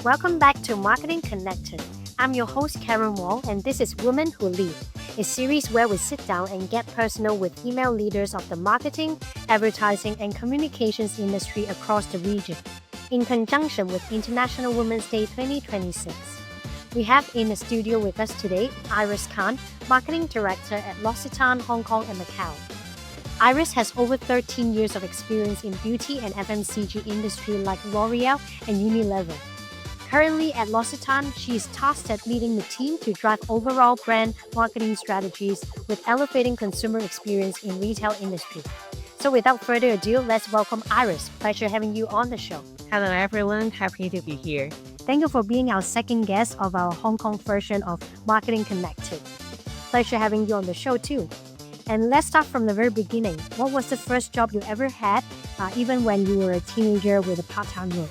Welcome back to Marketing Connected. I'm your host, Karen Wall, and this is Women Who Lead, a series where we sit down and get personal with female leaders of the marketing, advertising, and communications industry across the region, in conjunction with International Women's Day 2026. We have in the studio with us today Iris Khan, Marketing Director at L'Occitane Hong Kong and Macau. Iris has over 13 years of experience in beauty and FMCG industry like L'Oreal and Unilever. Currently at L'Occitane, she is tasked at leading the team to drive overall brand marketing strategies with elevating consumer experience in retail industry. So without further ado, let's welcome Iris. Pleasure having you on the show. Hello everyone, happy to be here. Thank you for being our second guest of our Hong Kong version of Marketing Connected. Pleasure having you on the show too. And let's start from the very beginning. What was the first job you ever had, even when you were a teenager with a part-time role?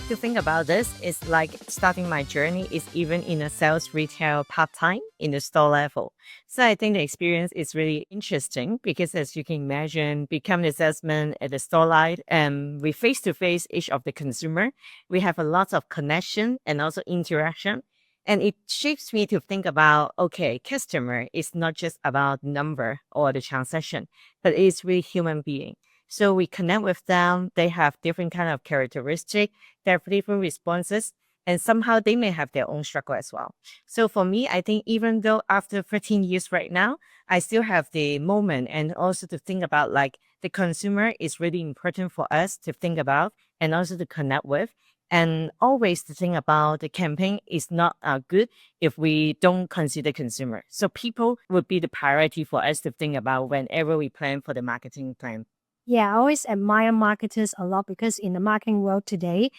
To think about this, it's like starting my journey is even in a sales retail part-time in the store level. So I think the experience is really interesting because as you can imagine, become the salesman at the store line and we face-to-face each of the consumer. We have a lot of connection and also interaction. And it shapes me to think about, okay, customer is not just about number or the transaction, but it's really human being. So we connect with them. They have different kind of characteristics. They have different responses. And somehow they may have their own struggle as well. So for me, I think even though after 13 years right now, I still have the moment and also to think about like the consumer is really important for us to think about and also to connect with. And always to think about the campaign is not good if we don't consider consumer. So people would be the priority for us to think about whenever we plan for the marketing plan. Yeah, I always admire marketers a lot because in the marketing world today,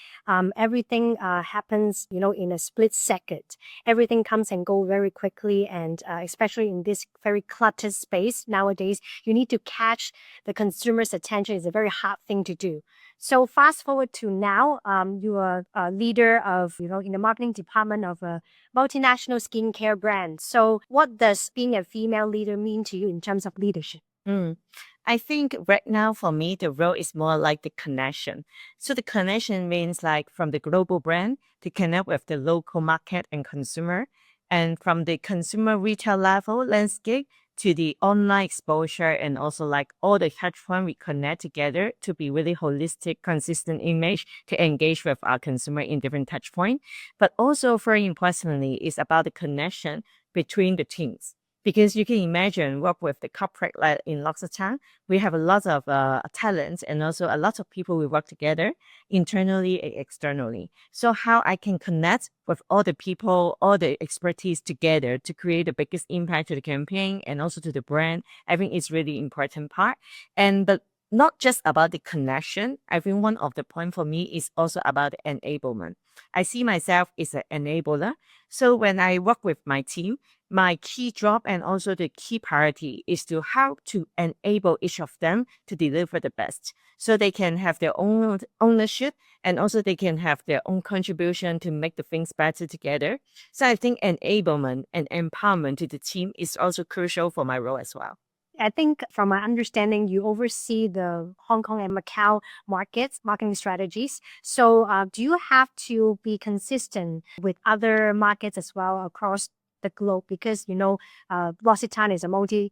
everything happens, in a split second. Everything comes and go very quickly, and especially in this very cluttered space nowadays, you need to catch the consumer's attention. It's a very hard thing to do. So fast forward to now, you are a leader of, in the marketing department of a multinational skincare brand. So what does being a female leader mean to you in terms of leadership? Mm. I think right now for me, the role is more like the connection. So the connection means like from the global brand to connect with the local market and consumer, and from the consumer retail level landscape to the online exposure and also like all the touch point we connect together to be really holistic, consistent image to engage with our consumer in different touch point. But also very importantly is about the connection between the teams. Because you can imagine work with the corporate like in L'Occitane, we have a lot of talents and also a lot of people we work together internally and externally. So how I can connect with all the people, all the expertise together to create the biggest impact to the campaign and also to the brand, I think it's really important part. But not just about the connection. I think one of the point for me is also about enablement. I see myself as an enabler. So when I work with my team, my key job and also the key priority is to how to enable each of them to deliver the best. So they can have their own ownership and also they can have their own contribution to make the things better together. So I think enablement and empowerment to the team is also crucial for my role as well. I think from my understanding, you oversee the Hong Kong and Macau markets, marketing strategies. So do you have to be consistent with other markets as well across the globe? Because, L'Occitane is a multinational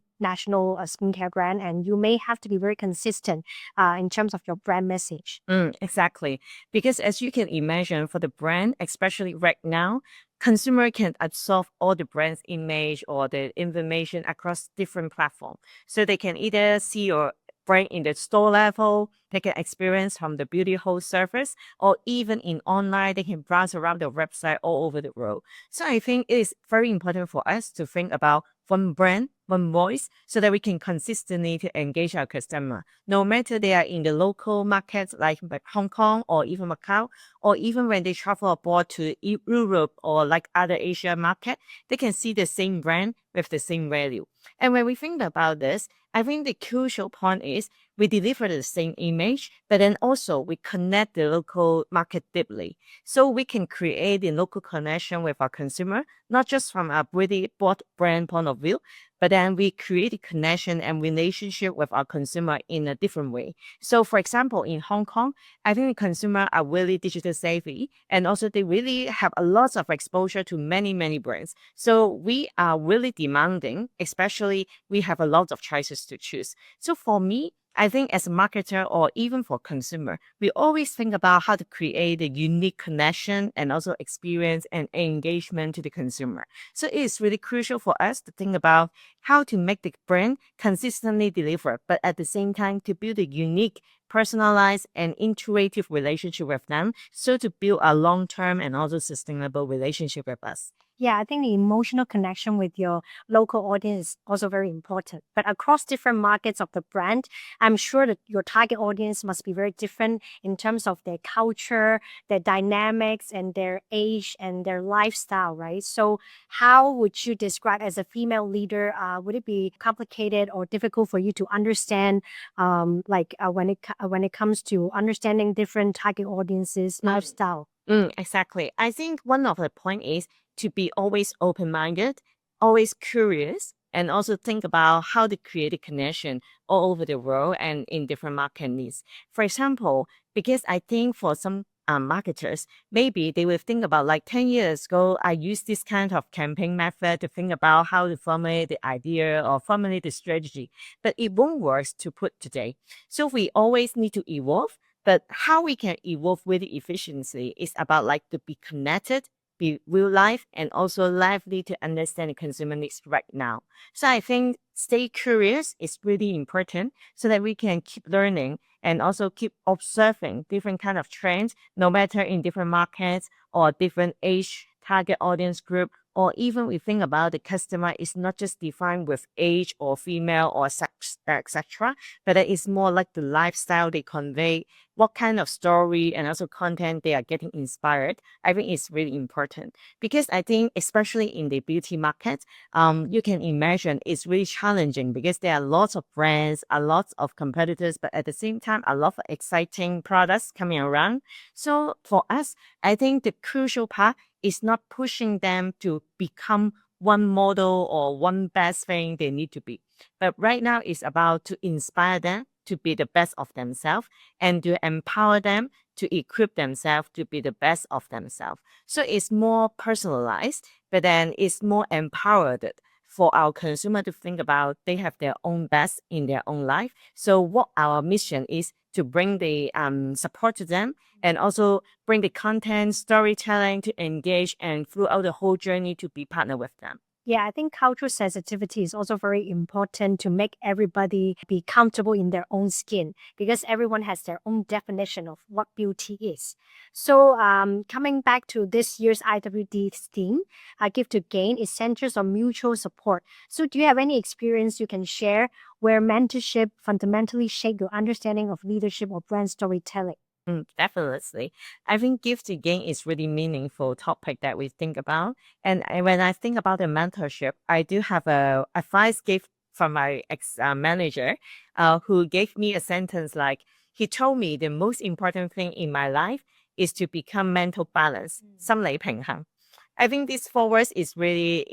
skincare brand and you may have to be very consistent in terms of your brand message. Exactly. Because as you can imagine for the brand, especially right now, consumer can absorb all the brand's image or the information across different platforms. So they can either see your brand in the store level, they can experience from the beauty hall service, or even in online, they can browse around the website all over the world. So I think it is very important for us to think about one brand, one voice, so that we can consistently to engage our customer. No matter they are in the local markets like Hong Kong or even Macau, or even when they travel abroad to Europe or like other Asia market, they can see the same brand with the same value. And when we think about this, I think the crucial point is we deliver the same image, but then also we connect the local market deeply. So we can create a local connection with our consumer, not just from a pretty broad brand point of view, but then we create a connection and relationship with our consumer in a different way. So for example, in Hong Kong, I think the consumer are really digital savvy and also they really have a lot of exposure to many, many brands. So we are really demanding, especially we have a lot of choices to choose. So for me, I think as a marketer or even for consumer, we always think about how to create a unique connection and also experience and engagement to the consumer. So it is really crucial for us to think about how to make the brand consistently deliver, but at the same time to build a unique, personalized, and intuitive relationship with them. So to build a long-term and also sustainable relationship with us. Yeah, I think the emotional connection with your local audience is also very important. But across different markets of the brand, I'm sure that your target audience must be very different in terms of their culture, their dynamics, and their age and their lifestyle, right? So, how would you describe as a female leader? Would it be complicated or difficult for you to understand, when it comes to understanding different target audiences' lifestyle? Exactly. I think one of the point is to be always open-minded, always curious, and also think about how to create a connection all over the world and in different market needs. For example, because I think for some marketers, maybe they will think about like 10 years ago, I used this kind of campaign method to think about how to formulate the idea or formulate the strategy, but it won't work to put today. So we always need to evolve, but how we can evolve with efficiency is about like to be connected, be real life, and also lively to understand the consumer needs right now. So I think stay curious is really important so that we can keep learning and also keep observing different kind of trends, no matter in different markets or different age target audience group, or even we think about the customer is not just defined with age or female or sex, etc., but it is more like the lifestyle they convey, what kind of story and also content they are getting inspired. I think it's really important because I think especially in the beauty market, you can imagine it's really challenging because there are lots of brands, a lot of competitors, but at the same time, a lot of exciting products coming around. So for us, I think the crucial part is not pushing them to become one model or one best thing they need to be. But right now it's about to inspire them to be the best of themselves and to empower them to equip themselves to be the best of themselves. So it's more personalized, but then it's more empowered for our consumer to think about they have their own best in their own life. So what our mission is to bring the support to them and also bring the content, storytelling to engage and throughout the whole journey to be partner with them. Yeah, I think cultural sensitivity is also very important to make everybody be comfortable in their own skin because everyone has their own definition of what beauty is. So, coming back to this year's IWD theme, Give to Gain is centers on mutual support. So, do you have any experience you can share where mentorship fundamentally shaped your understanding of leadership or brand storytelling? Definitely. I think gift to gain is really meaningful topic that we think about. And when I think about the mentorship, I do have a advice gift from my ex manager, who gave me a sentence like, he told me the most important thing in my life is to become mental balance, 心理平衡. I think this four words is really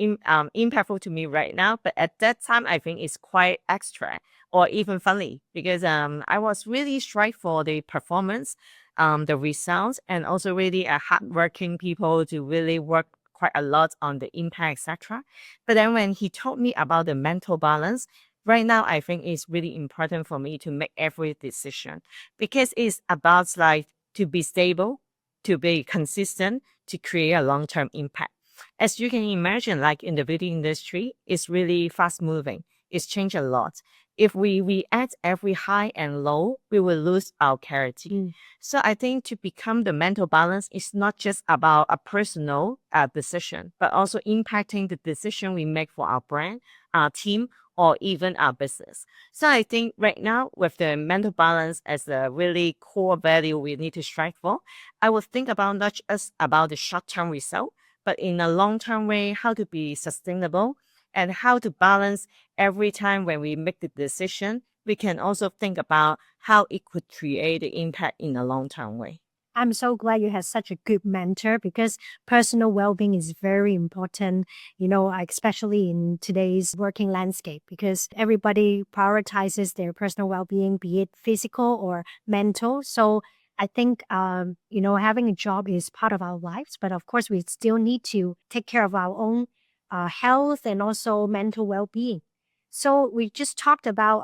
impactful to me right now. But at that time, I think it's quite extra or even funny because I was really strive for the performance, the results, and also really a hardworking people to really work quite a lot on the impact, etc. But then when he told me about the mental balance, right now I think it's really important for me to make every decision because it's about like to be stable, to be consistent, to create a long-term impact. As you can imagine, like in the beauty industry, it's really fast moving. It's changed a lot. If we react every high and low, we will lose our clarity. So I think to become the mental balance is not just about a personal decision, but also impacting the decision we make for our brand, our team, or even our business. So I think right now with the mental balance as a really core value we need to strive for, I would think about not just about the short-term result, but in a long-term way, how to be sustainable and how to balance every time when we make the decision, we can also think about how it could create the impact in a long-term way. I'm so glad you have such a good mentor because personal well-being is very important, especially in today's working landscape because everybody prioritizes their personal well-being, be it physical or mental. So I think, having a job is part of our lives, but of course we still need to take care of our own health and also mental well-being. So we just talked about,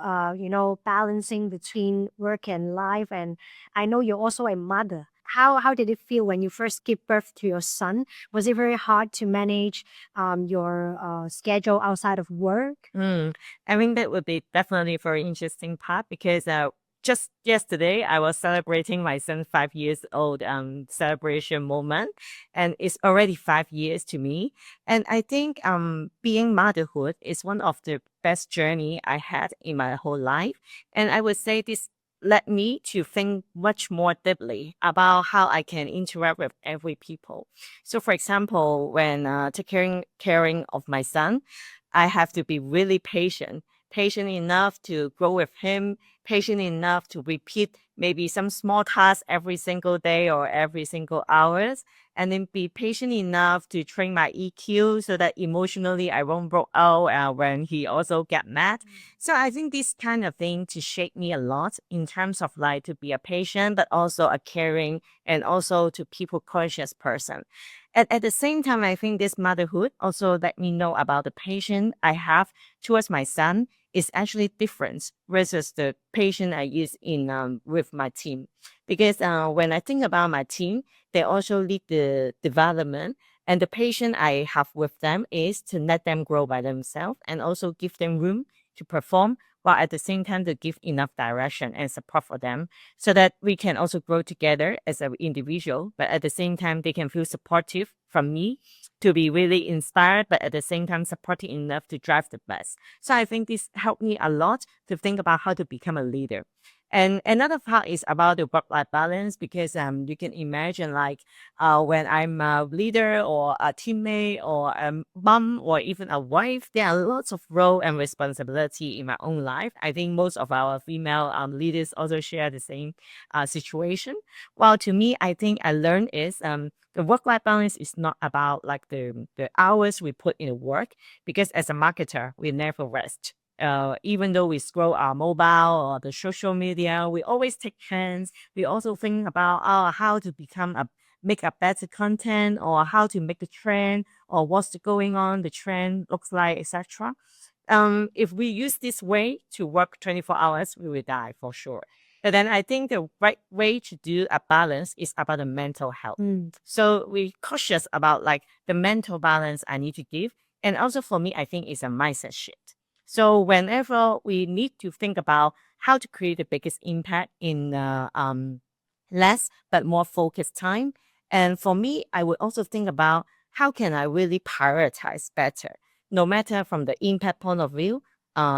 balancing between work and life. And I know you're also a mother. How did it feel when you first gave birth to your son? Was it very hard to manage your schedule outside of work? Mm, I think that would be definitely a very interesting part because just yesterday I was celebrating my son's 5 years old celebration moment, and it's already 5 years to me. And I think being motherhood is one of the best journey I had in my whole life, and I would say this led me to think much more deeply about how I can interact with every people. So, for example, when taking caring of my son, I have to be really patient, patient enough to grow with him, patient enough to repeat maybe some small tasks every single day or every single hours, and then be patient enough to train my EQ so that emotionally I won't break out when he also get mad. So I think this kind of thing to shape me a lot in terms of like to be a patient, but also a caring and also to people conscious person. And at the same time, I think this motherhood also let me know about the patience I have towards my son is actually different versus the patient I use in with my team. Because when I think about my team, they also lead the development, and the patient I have with them is to let them grow by themselves and also give them room to perform, while at the same time to give enough direction and support for them so that we can also grow together as an individual, but at the same time, they can feel supportive from me to be really inspired, but at the same time, supportive enough to drive the bus. So I think this helped me a lot to think about how to become a leader. And another part is about the work-life balance because you can imagine like when I'm a leader or a teammate or a mom or even a wife, there are lots of role and responsibility in my own life. I think most of our female leaders also share the same situation. While to me, I think I learned is the work-life balance is not about like the hours we put in the work because as a marketer, we never rest. Even though we scroll our mobile or the social media, we always take chance. We also think about how to become a make a better content or how to make the trend or what's going on, the trend looks like, etc. If we use this way to work 24 hours, we will die for sure. But then I think the right way to do a balance is about the mental health. So we cautious about like the mental balance I need to give. And also for me, I think it's a mindset shift. So whenever we need to think about how to create the biggest impact in less but more focused time. And for me, I would also think about how can I really prioritize better, no matter from the impact point of view,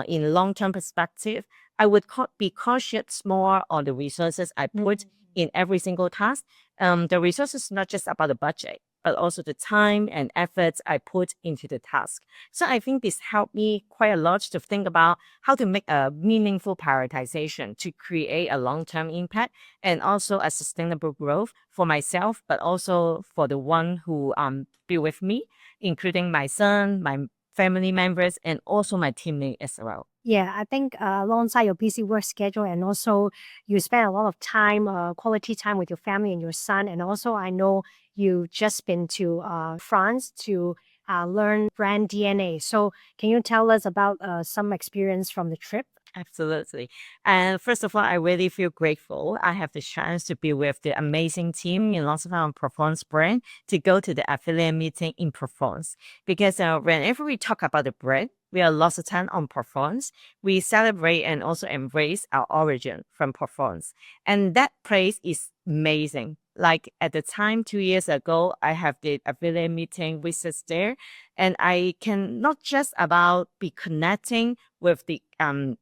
in long-term perspective, I would be cautious more on the resources I put in every single task. The resources not just about the budget, but also the time and efforts I put into the task. So I think this helped me quite a lot to think about how to make a meaningful prioritization to create a long-term impact and also a sustainable growth for myself, but also for the one who be with me, including my son, my family members, and also my teammate as well. Yeah, I think alongside your busy work schedule and also you spend a lot of time, quality time with your family and your son. And also I know you just been to France to learn brand DNA. So can you tell us about some experience from the trip? Absolutely. And first of all, I really feel grateful. I have the chance to be with the amazing team in L'Occitane Provence brand to go to the affiliate meeting in Provence. Because whenever we talk about the brand, we are L'Occitane on Provence. We celebrate and also embrace our origin from Provence. And that place is amazing. Like at the time, 2 years ago, I have the affiliate meeting visits there. And I can not just about be connecting with the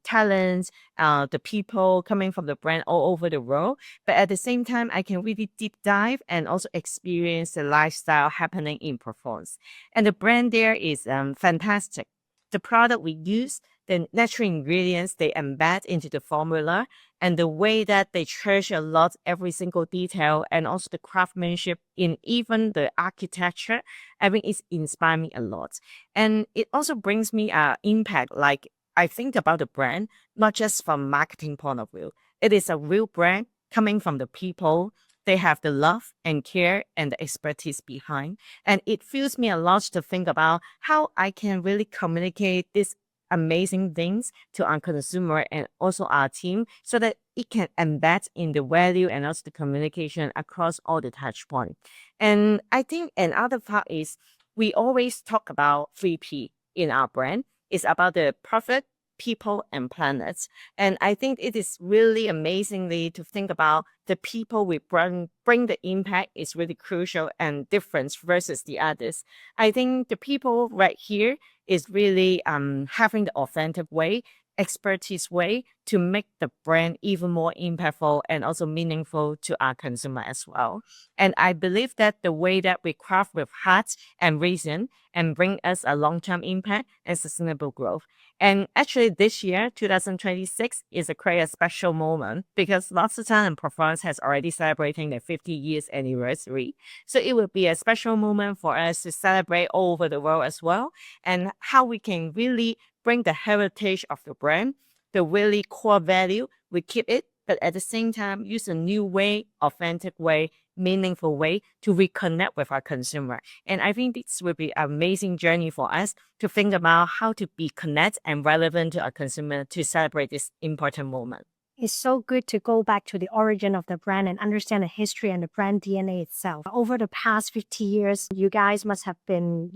talents, the people coming from the brand all over the world. But at the same time, I can really deep dive and also experience the lifestyle happening in Provence. And the brand there is fantastic. The product we use, the natural ingredients they embed into the formula, and the way that they treasure a lot every single detail, and also the craftsmanship in even the architecture. I mean, it's inspired me a lot. And it also brings me impact. Like I think about the brand, not just from marketing point of view. It is a real brand coming from the people. They have the love and care and the expertise behind. And it fills me a lot to think about how I can really communicate these amazing things to our consumer and also our team so that it can embed in the value and also the communication across all the touch points. And I think another part is we always talk about 3P in our brand. It's about the profit, people, and planets. And I think it is really amazingly to think about the people we bring the impact is really crucial and different versus the others. I think the people right here is really having the authentic way, expertise way to make the brand even more impactful and also meaningful to our consumer as well. And I believe that the way that we craft with heart and reason and bring us a long-term impact and sustainable growth. And actually this year, 2026, is a quite a special moment because L'Occitane and Provence has already celebrating their 50 years anniversary. So it will be a special moment for us to celebrate all over the world as well, and how we can really bring the heritage of the brand, the really core value, we keep it, but at the same time, use a new way, authentic way, meaningful way to reconnect with our consumer. And I think this will be an amazing journey for us to think about how to be connect and relevant to our consumer to celebrate this important moment. It's so good to go back to the origin of the brand and understand the history and the brand DNA itself. Over the past 50 years, you guys must have been,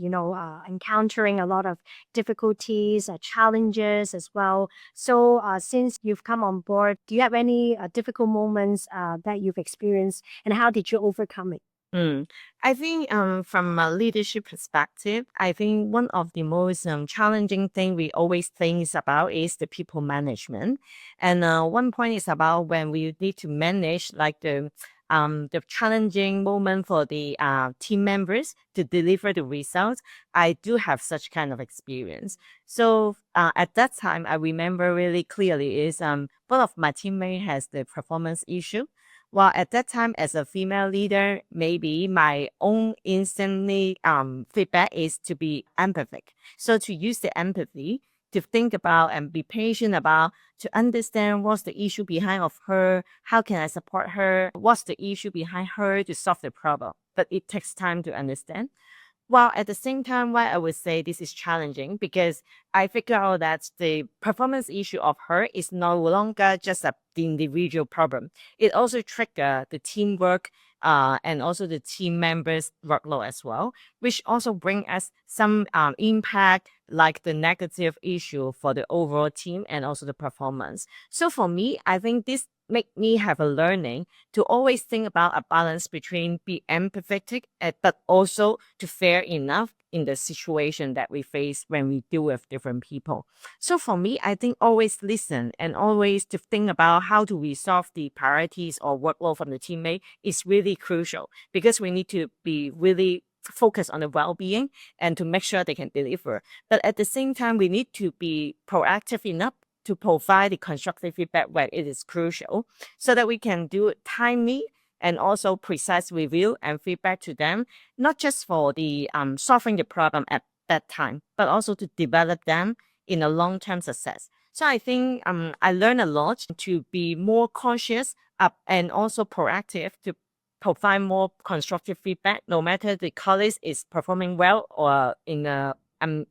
encountering a lot of difficulties, challenges as well. So, since you've come on board, do you have any difficult moments that you've experienced, and how did you overcome it? Mm. I think from a leadership perspective, I think one of the most challenging thing we always think is about is the people management. And one point is about when we need to manage like the challenging moment for the team members to deliver the results. I do have such kind of experience. So at that time, I remember really clearly is one of my teammates has the performance issue. Well, at that time, as a female leader, maybe my own instantly feedback is to be empathic. So to use the empathy to think about and be patient about to understand what's the issue behind of her, how can I support her, what's the issue behind her to solve the problem. But it takes time to understand. While at the same time, why I would say this is challenging because I figure out that the performance issue of her is no longer just the individual problem. It also trigger the teamwork and also the team members' workload as well, which also bring us some impact like the negative issue for the overall team and also the performance. So for me, I think this make me have a learning to always think about a balance between be empathetic but also to fair enough in the situation that we face when we deal with different people. So for me, I think always listen and always to think about how to resolve the priorities or workload from the teammate is really crucial because we need to be really focused on the well-being and to make sure they can deliver. But at the same time, we need to be proactive enough to provide the constructive feedback where it is crucial so that we can do timely and also precise review and feedback to them, not just for the solving the problem at that time, but also to develop them in a long-term success. So I think I learned a lot to be more conscious and also proactive to provide more constructive feedback, no matter the college is performing well or in a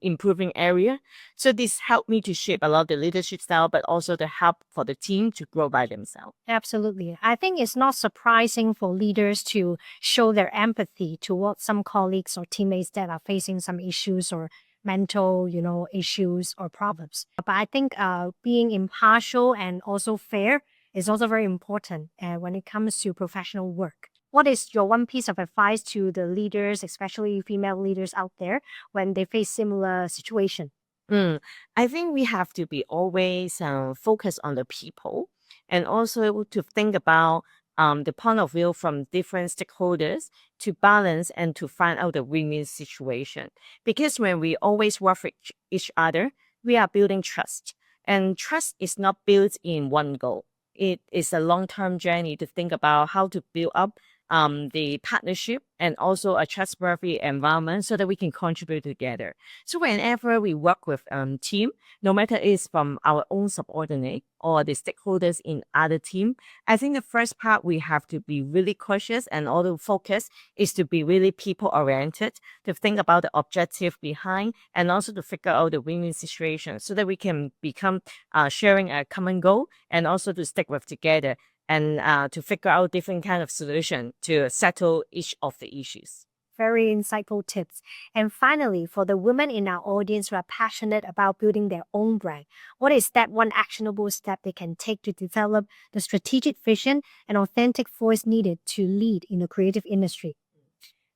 improving area. So this helped me to shape a lot of the leadership style, but also the help for the team to grow by themselves. Absolutely. I think it's not surprising for leaders to show their empathy towards some colleagues or teammates that are facing some issues or mental, issues or problems. But I think being impartial and also fair is also very important when it comes to professional work. What is your one piece of advice to the leaders, especially female leaders out there, when they face similar situation? Mm, I think we have to be always focused on the people and also to think about the point of view from different stakeholders to balance and to find out the win-win situation. Because when we always work with each other, we are building trust. And trust is not built in one go. It is a long-term journey to think about how to build up the partnership and also a trustworthy environment so that we can contribute together. So whenever we work with team, no matter it's from our own subordinate or the stakeholders in other team, I think the first part we have to be really cautious and also focus is to be really people oriented, to think about the objective behind and also to figure out the win-win situation so that we can become sharing a common goal and also to stick with together and to figure out different kind of solution to settle each of the issues. Very insightful tips. And finally, for the women in our audience who are passionate about building their own brand, what is that one actionable step they can take to develop the strategic vision and authentic voice needed to lead in the creative industry?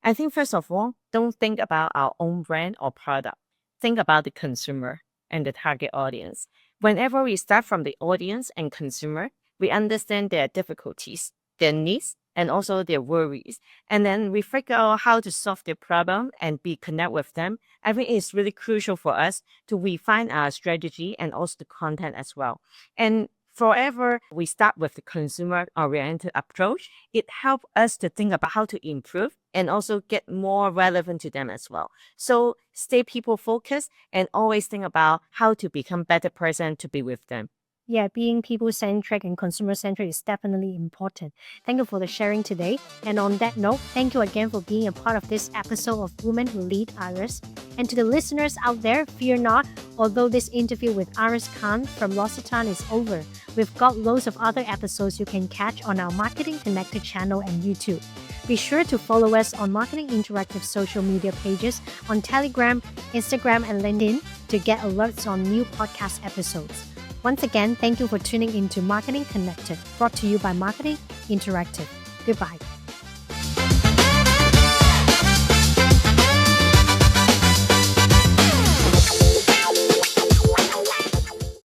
I think first of all, don't think about our own brand or product. Think about the consumer and the target audience. Whenever we start from the audience and consumer, we understand their difficulties, their needs, and also their worries. And then we figure out how to solve their problem and be connect with them. I think it's really crucial for us to refine our strategy and also the content as well. And forever we start with the consumer-oriented approach, it helps us to think about how to improve and also get more relevant to them as well. So stay people-focused and always think about how to become better person to be with them. Yeah, being people-centric and consumer-centric is definitely important. Thank you for the sharing today. And on that note, thank you again for being a part of this episode of Women Who Lead Iris. And to the listeners out there, fear not, although this interview with Iris Khan from L'Occitane is over, we've got loads of other episodes you can catch on our Marketing Connected channel and YouTube. Be sure to follow us on Marketing Interactive social media pages on Telegram, Instagram, and LinkedIn to get alerts on new podcast episodes. Once again, thank you for tuning into Marketing Connected, brought to you by Marketing Interactive. Goodbye.